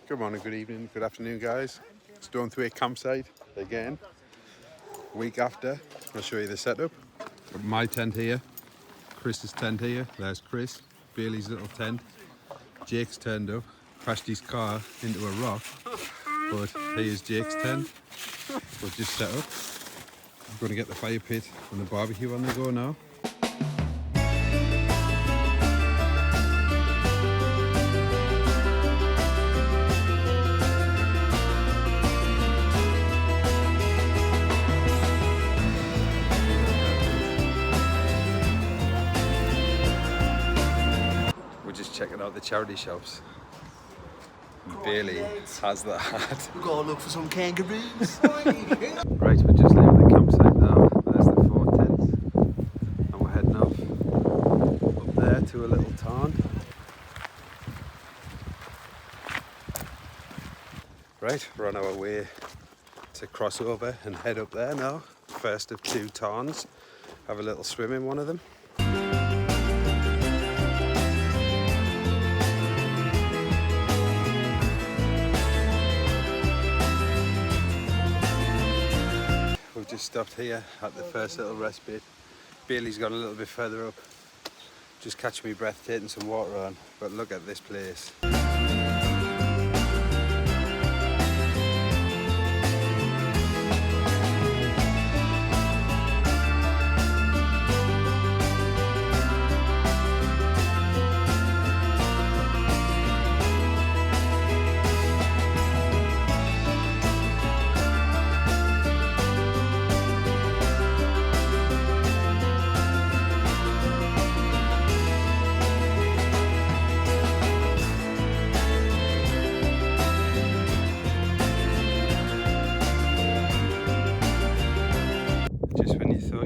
Good morning, good evening, good afternoon, guys. Stonethwaite campsite again. Week after, I'll show you the setup. Got my tent here, Chris's tent here. There's Chris, Bailey's little tent. Jake's turned up, crashed his car into a rock, but here's Jake's tent. We've just set up. I'm going to get the fire pit and the barbecue on the go now. Checking out the charity shops. Bailey has the hat. We've got to look for some kangaroos. Right, we're just leaving the campsite now. There's the 4 tents. And we're heading off up there to a little tarn. Right, we're on our way to cross over and head up there now. First of 2 tarns. Have a little swim in one of them. Just stopped here at the first little rest bit. Bailey's got a little bit further up. Just catch me breath taking some water on, but look at this place.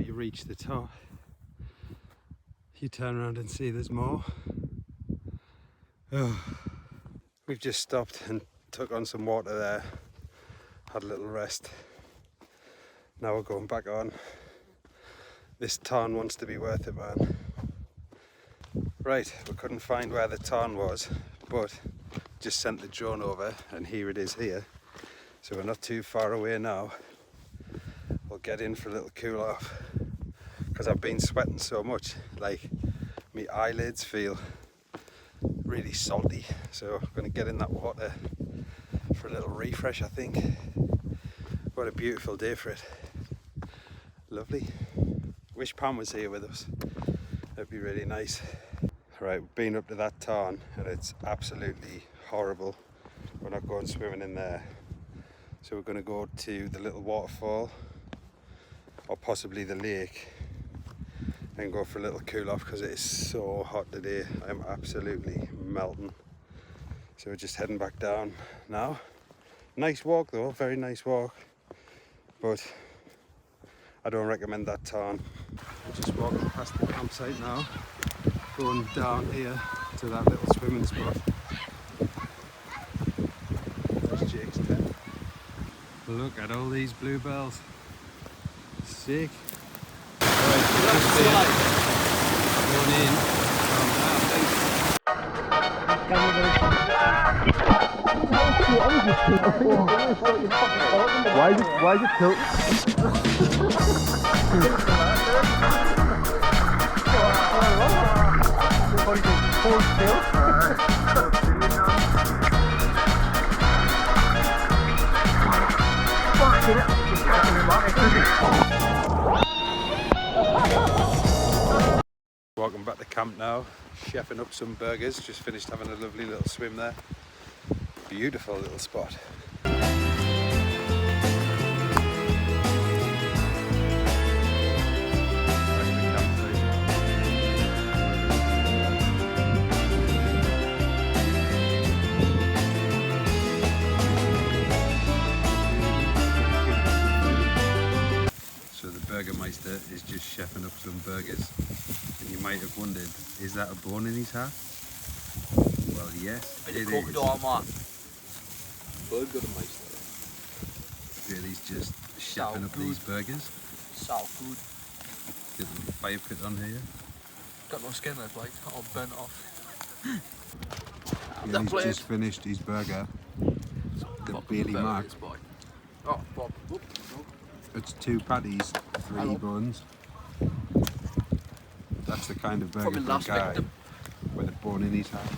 You reach the top, you turn around and see there's more. Oh. We've just stopped and took on some water there, had a little rest. Now we're going back on. This tarn wants to be worth it, man. Right, we couldn't find where the tarn was, but just sent the drone over and here it is here. So we're not too far away now. We'll get in for a little cool off because I've been sweating so much, like my eyelids feel really salty, so I'm going to get in that water for a little refresh. I think what a beautiful day for it. Lovely. Wish Pam was here with us, that'd be really nice. Right, we've been up to that tarn and it's absolutely horrible. We're not going swimming in there, so we're going to go to the little waterfall or possibly the lake and go for a little cool off because it is so hot today. I'm absolutely melting. So we're just heading back down now. Nice walk though, very nice walk, but I don't recommend that tarn. We're just walking past the campsite now, going down here to that little swimming spot. There's Jake's tent. Look at all these bluebells. Sick. Alright, going in. Why is it tilting? Welcome back to camp now, chefing up some burgers, just finished having a lovely little swim there. Beautiful little spot. Burgermeister is just chefing up some burgers, and you might have wondered, is that a bone in his hat? Well, yes, it is. Burgermeister. Bailey's just chefing up these burgers. So good. Get the fire pit on here. Got no skin left, like, all burnt off. He's just finished his burger, the Bailey Mac. Oh, Bob. It's 2 patties, 3 buns. That's the kind of burger Probably for a last guy victim. with a bun in his hand.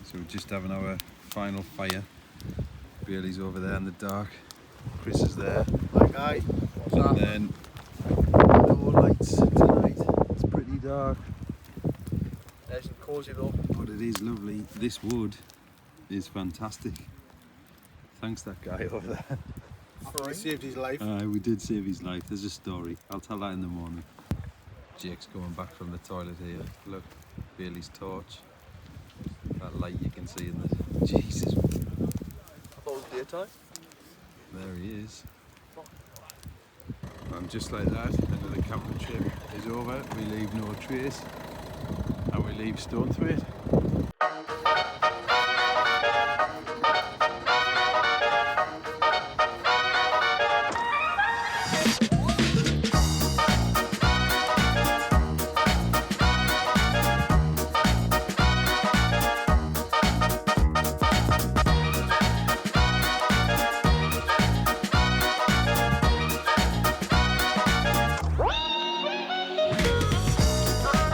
So we're just having our final fire. Bailey's over there in the dark. Chris is there. Hi, guy. And then no lights tonight. It's pretty dark, There's some cosy though. but it is lovely. This wood is fantastic. Thanks that guy over there. We saved his life. We did save his life. There's a story. I'll tell that in the morning. Jake's coming back from the toilet here. Look, Bailey's torch. That light you can see in the... Jesus. I thought it was daytime. There he is. And just like that, another camping trip is over. We leave no trace. And we leave Stonethwaite.